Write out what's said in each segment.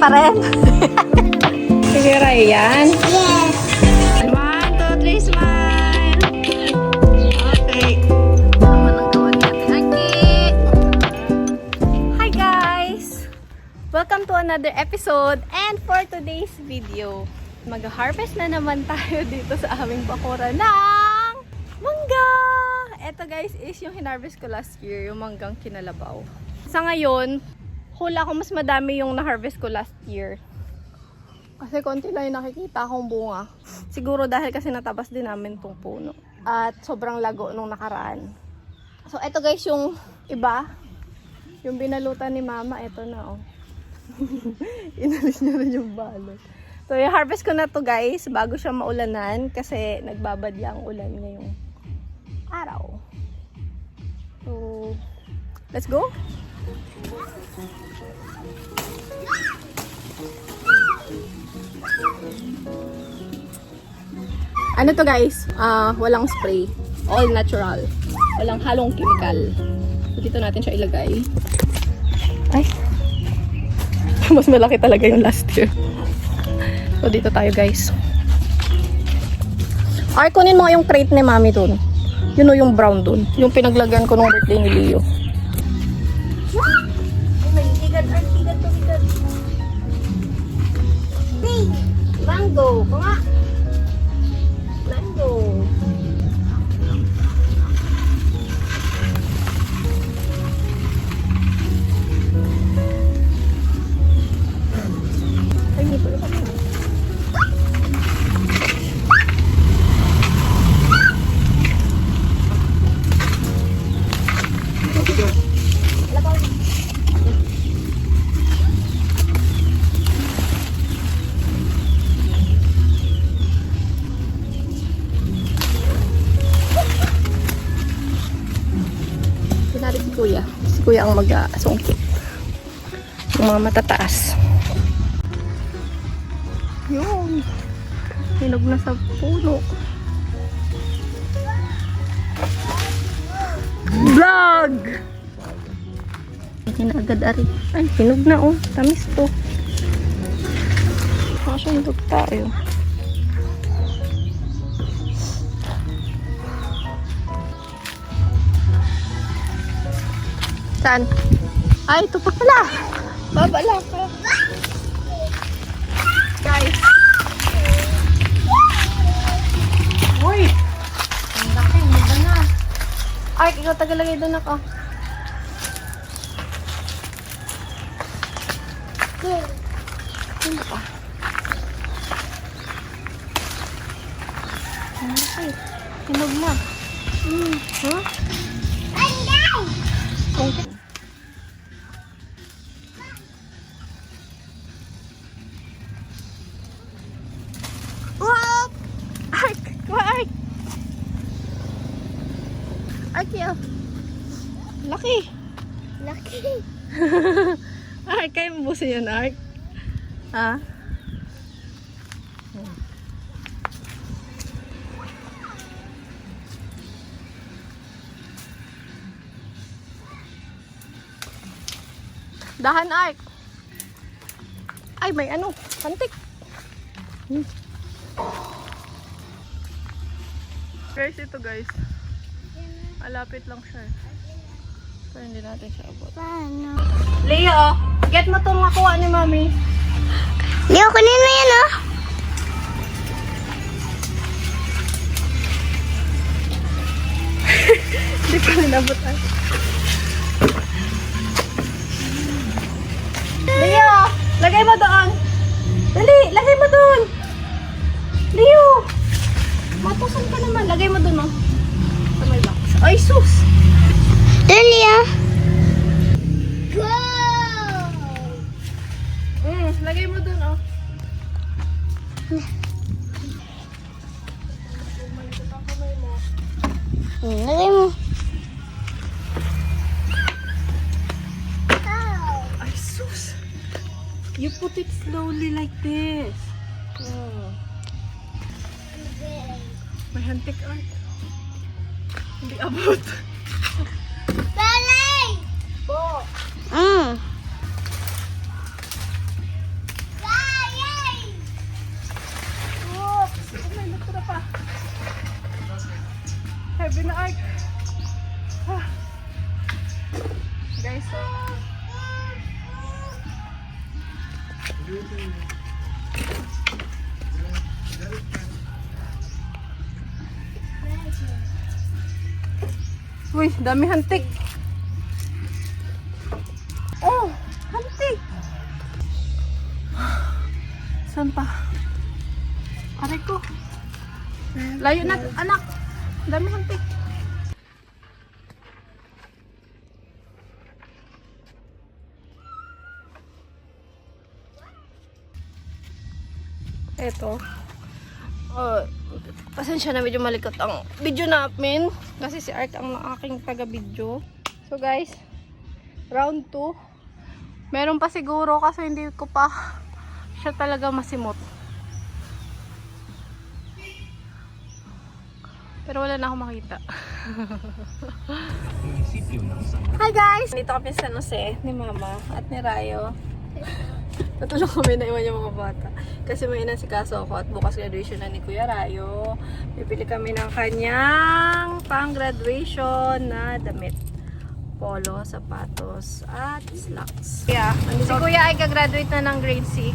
pa rin. Sige, Ryan. Yes. 1, 2, 3, smile. Okay. Naman ang gawa ni Ate Aki. Hi guys! Welcome to another episode. And for today's video, mag-harvest na naman tayo dito sa aming bakuran ng mangga. Ito guys is yung hinarvest ko last year, yung manggang kinalabaw. Sa ngayon, hula ko mas madami yung na-harvest ko last year. Kasi konti lang yung nakikita akong bunga. Siguro dahil kasi natabas din namin tong puno. At sobrang lago nung nakaraan. So ito guys yung iba. Yung binalutan ni mama, ito na oh. Inalis niya rin yung balot. So i-harvest ko na to guys bago siya maulanan. Kasi nagbabadya ang ulan ngayong araw. So let's go. Ano to guys? Walang spray. All natural. Walang halong chemical. So, dito natin siya ilagay. Ay. Mas malaki talaga yung last year. So dito tayo guys. Ay, kunin mo yung crate ni mami dun. Yun o yung brown dun. Yung pinaglagyan ko nung birthday ni Leo. Mango, kuma. Mango. Ay, hindi pala kami. Si kuya ang mag-sungkit. Yung mga matataas. Yun. Hinog na sa puno. Vlog! Hindi na agad ari. Ay, hinog na oh. Tamis to. Masundog tayo. Saan? Ay, ito pa pala. Babala ka. Guys. Uy! Ang laki, mada na. Ay, ikaw tagalagay doon ako. Ano pa? Ang laki. Hinog na. Huh? Okay. What? Ark! Kuha Ark! Ark yun. Laki! Laki! Ark, kaya mo busin yun Ark? Ha? Dahan Ark. Ay, may ano, pantik. Guys, ito guys. Malapit lang siya. So, hindi natin siya abot. Paano? Leo, get mo itong makuha ni mami. Leo, kunin mo yan oh. Hindi ko rin abot ay. Leo, lagay mo doon. Dali, lagay mo doon. Leo, matusan ka naman. Lagay mo doon, oh. Sa may box. Ay, sus. Doon, Leo. Go! Lagay mo doon, oh. Lagay mo. Ay, sus. You put it slowly like this. May hantik art. Hindi abot. Balik! Po. guys. Oh. Uy, dami hantik. Oh, hantik. Saan pa? Aray ko. Layo na, anak. Dami hantik. Eto. Pasensya na medyo malikot ang video namin. Kasi si Art ang aking taga-video. So guys, round 2. Meron pa siguro kasi hindi ko pa siya talaga masimot. Pero wala na akong makita. Hi guys! Dito kami sa San Jose ni Mama at ni Rayo. Natulog kami na iwan yung mga bata. Kasi may inasikaso ako at bukas graduation na ni Kuya Rayo. Bibili kami ng kanyang pang-graduation na damit. Polo, sapatos, at slacks. Yeah, si Kuya ay gagraduate na ng grade 6.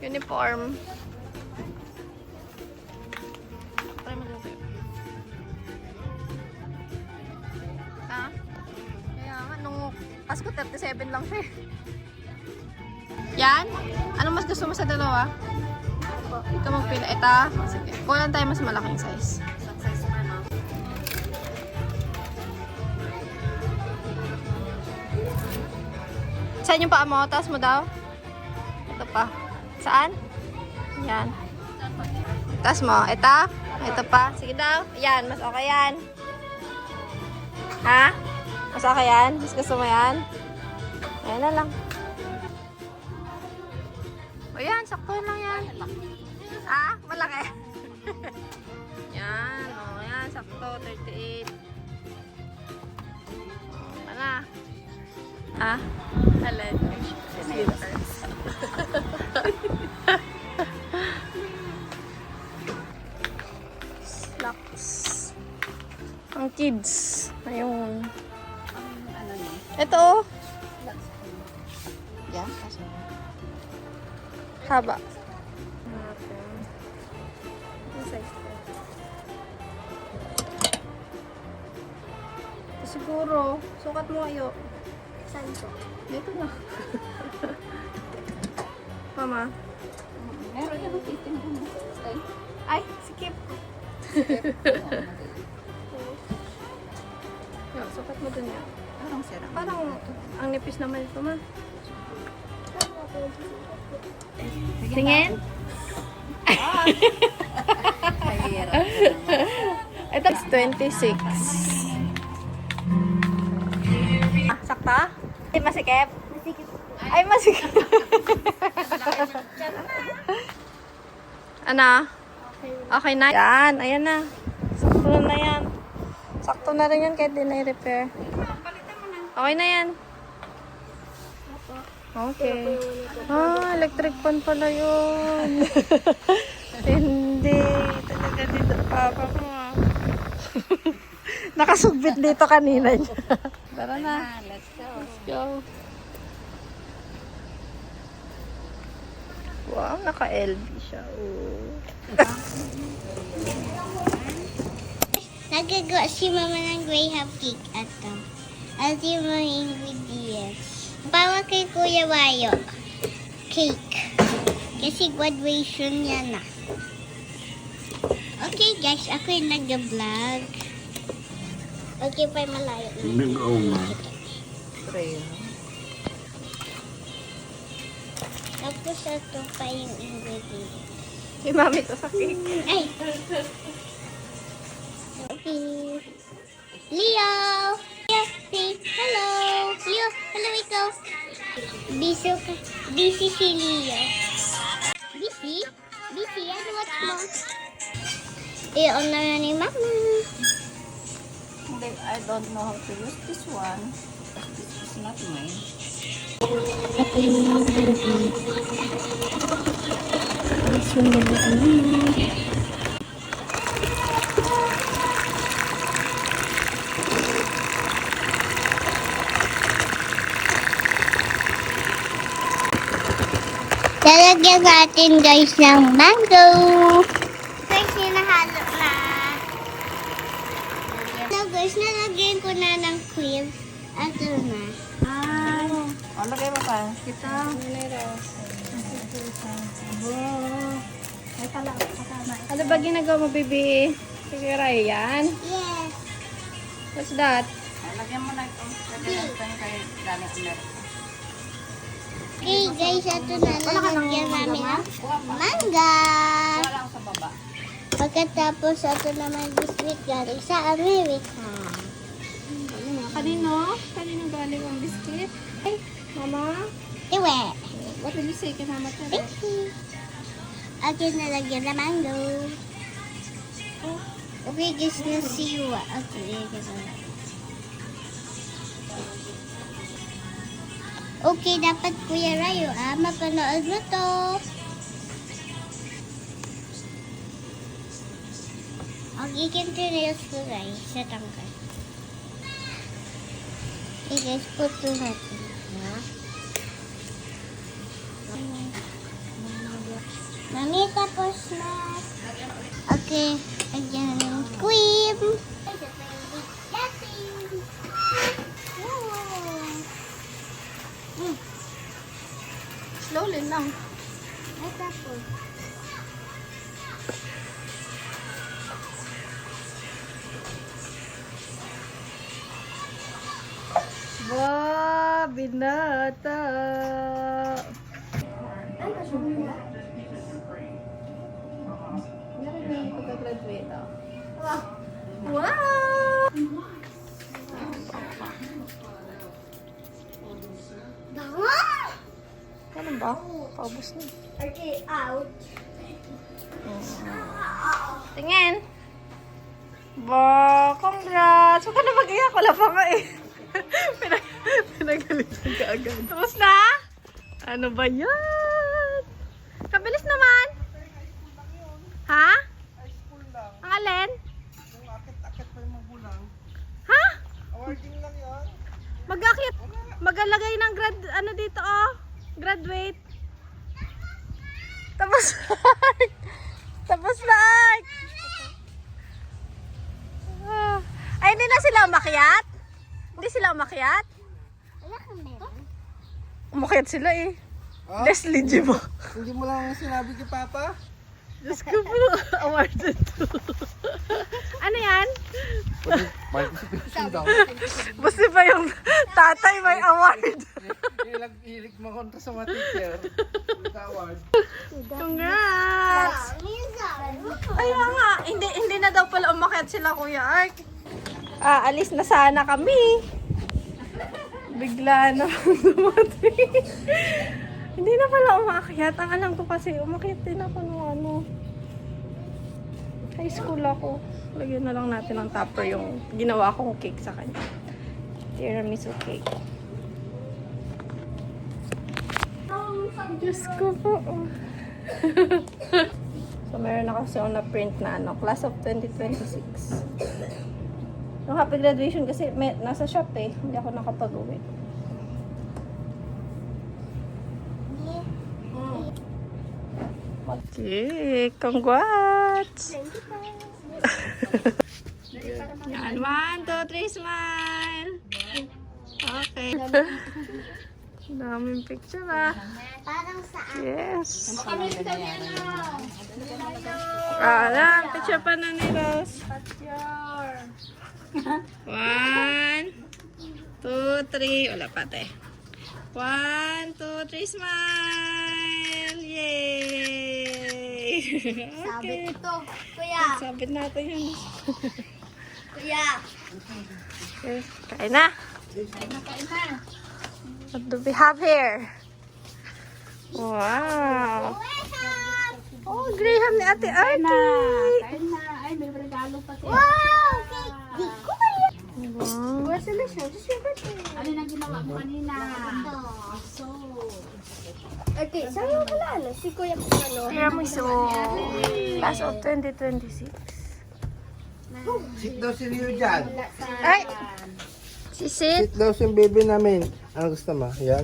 Uniform. Ha? Kaya nga, nung Pasko 37 lang siya. Yan? Anong mas gusto mo sa dalawa? Ikaw magpila. Ito? Sige. Kulang tayo mas malaking size. Saan yung paa mo? Taas mo daw? Ito pa. Saan? Yan. Taas mo. Ito? Ito pa. Sige daw. Yan. Mas okay yan. Ha? Mas okay yan? Mas gusto mo yan? Ayan na lang. O yan. Sakto lang yan. Ah? Malaki. Yan. O yan. Sakto. 38. Ano? Ha? Alin? Slippers. Slacks. Ang kids. Ayun. Ito. Yan. Haba. Ito siguro. Sukat mo ayo. Saan ito? Dito na. Mama. Meron yung titin ko. Ay, skip. Yo, sukat mo dun yan. Parang sira. Parang ang nipis naman ito, ma. Tingin? Ito is 26. Sakta? Ay, masikip? Ay, masikip. Ano? Okay na? Yan, ayan na. Sakto na yan. Sakto na rin yan kahit di na i-repair. Okay na yan. Okay. Ah, electric fan pala yun. Hindi. Talaga dito. Papa mo. Nakasugbit dito kanina niya. Tara na. Let's go. Let's go. Wow, naka-LV siya. Oh. Nagagawa si Mama ng graham cake at at yung mga ingredients. Para kay Kuya Wayo. Cake. Kasi graduation niya na. Okay guys, ako yung nag-vlog. Okay pa malayo na. Tapos ito pa yung ingredients. Si Mami to sa cake. Ay! Okay. Leo! Leo, say hello! Leo, hello ikaw! Busy si Leo. Busy? Busy? Ano watch mo. I-on na na ni Mama. Hindi, I don't know how to use this one. This is not mine. Lalagyan natin guys ng mango. Guys, hinahalo na. So guys, nalagyan ko na ng cream. Ito na. O, lagay mo pa. Kita. Ay, pala. Kasama. Ano ba ginagawa mo, baby? Siguro yan. Yes. What's that? Lagyan mo na ito. Lagyan mo ito kay Dani America. Okay guys, ito na lalagyan namin ng manga. Wala ako sa baba. Pagkatapos, ito naman biscuit galing sa America. Kanino? Kanino galing ang biscuit? Ay, mama? Iwe. What will you say kay mama today? Thank you. Akin nalagyan na mango. Okay guys, na siwa. Okay, okay, dapat Kuya Rayo, mapanood mo to. Magiging tunails ko guys, sa tangkay. Okay guys, puto natin. Mami, tapos na. Okay, lagyan na ng cream. Slowly lang. Ay, tapos. Wow, binata. Pagka-graduate ako. Wow! Ano ba? Paubos na. Okay, out. Tingin. Ba, congrats! Huwag ka na mag-iyak. Wala pa nga eh. Pinagalitan ka agad. Tapos na? Ano ba yan? Kabilis naman. Ha? Ang alin? Yung akit-akit pa yung magulang. Ha? Awarding lang yun. Mag-akit. Magalagay ng ano dito oh. Graduate. Tapos tapos na. Ay, hindi na sila umakyat? Hindi sila umakyat? Wala kang meron. Umakyat sila eh. Ah? Leslie G mo. Hindi mo lang sinabi kay Papa? Diyos ko po, awarded to. Ano yan? Participation daw. Basta pa yung tatay may award. Ilig makontra sa mga teacher. Award. Congrats! Ay nga, hindi na daw pala umakyat sila Kuya Ark. Alis na sana kami. Bigla na dumating. Hindi na pala umakyat. Ang alam ko kasi umakyat din ako nung ano. High school ako. Lagyan na lang natin ng topper yung ginawa kong cake sa kanya. Tiramisu cake. Diyos ko po. So, meron na kasi ako na-print na ano, Class of 2026. Yung happy graduation kasi nasa shop eh. Hindi ako nakapag-uwi. Okay, congrats! Yan, 1, 2, 3, smile! Okay. Daming picture ah. Parang saan? Yes. Lang, picture pa na ni Rose. 1, 2, 3. Wala pa te. 1, 2, 3, smile! Yay! Sabit Okay. ito. Kuya, Sabit natin yun. kuya. Okay, kain na. What do we have here? Wow! Oh, Graham ni Ate Artie. Kain na. Ay, may regalo pa siya. Wow! Cake! Di ko ba yan? Wow. Where's the mission? Just your birthday. Ano na ginawa mo kanina? So, Okay, saan yung kalala? Si Kuya Pano. Tiramisu. Class of 2026. Sit daw si Rio dyan. Ay! Sisit. Sit daw si baby namin. Ang gusto mo? Yan.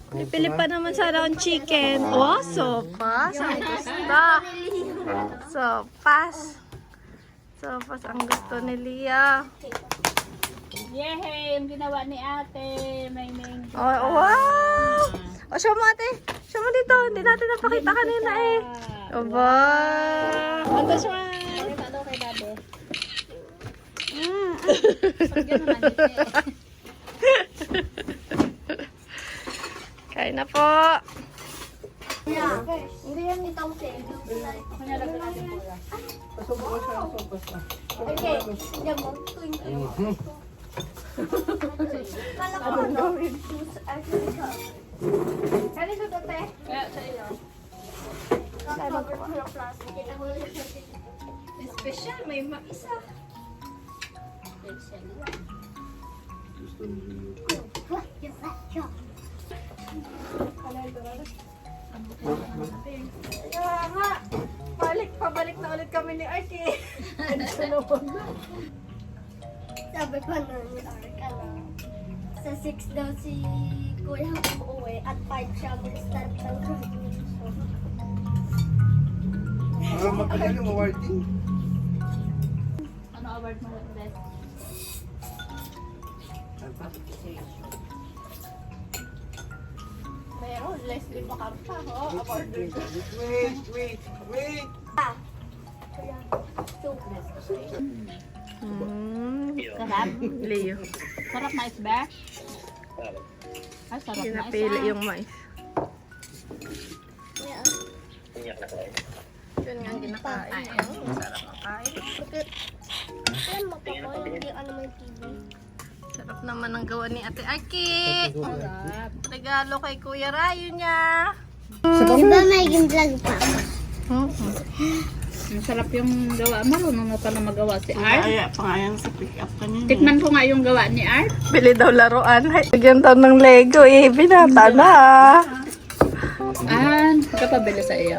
Pipili pa naman sana ang chicken. Oh, sopas. Ang gusto. Sopas. Sopas ang gusto ni Lia. yay! Yung ginawa ni ate. May mango. Oh, wow! O, show mo ate. Show mo dito. Hindi natin napakita kanina eh. Aba! Ano siya? Ano kay daddy? Mm. Pagyan naman ito. Kain na po. Hindi yan itong sale. Kanya lang natin po. Pasubo ko siya. Pasubo siya. Okay, yan mo. Kala ko ano? Actually, kali ko to, te. Kaya sa iyo. Cover ko ng plastic. Kita ko lang siya. Special, may maisa. Kaya nga, pabalik na ulit kami ni Artie. Sabi ko na ni Arka na sa 6 daw si Kuya uuwi at 5 siya mag-start ng graduation. Magaling mo, Martin. Ano award mo ulit? Meron, Leslie Bacarta, ho? Award Wait. Sarap? Leo. Sarap na isba? Ay, sarap na Pinapili isa. yung mais. Yun nga ang kinakain. Sarap ang kain. Kaya magpapal, hindi ano may TV. Sarap naman ang gawa ni Ate Aki. Regalo kay Kuya Rayo niya. Diba may vlog pa ako? Masarap yung gawa. Marunong na pala magawa si Art. Kaya pangalan sa pick-up kanina. Tikman ko nga yung gawa ni Art. Bili daw laruan. Bigyan daw ng Lego eh. Binata na. Ah, kapabili sa iyo.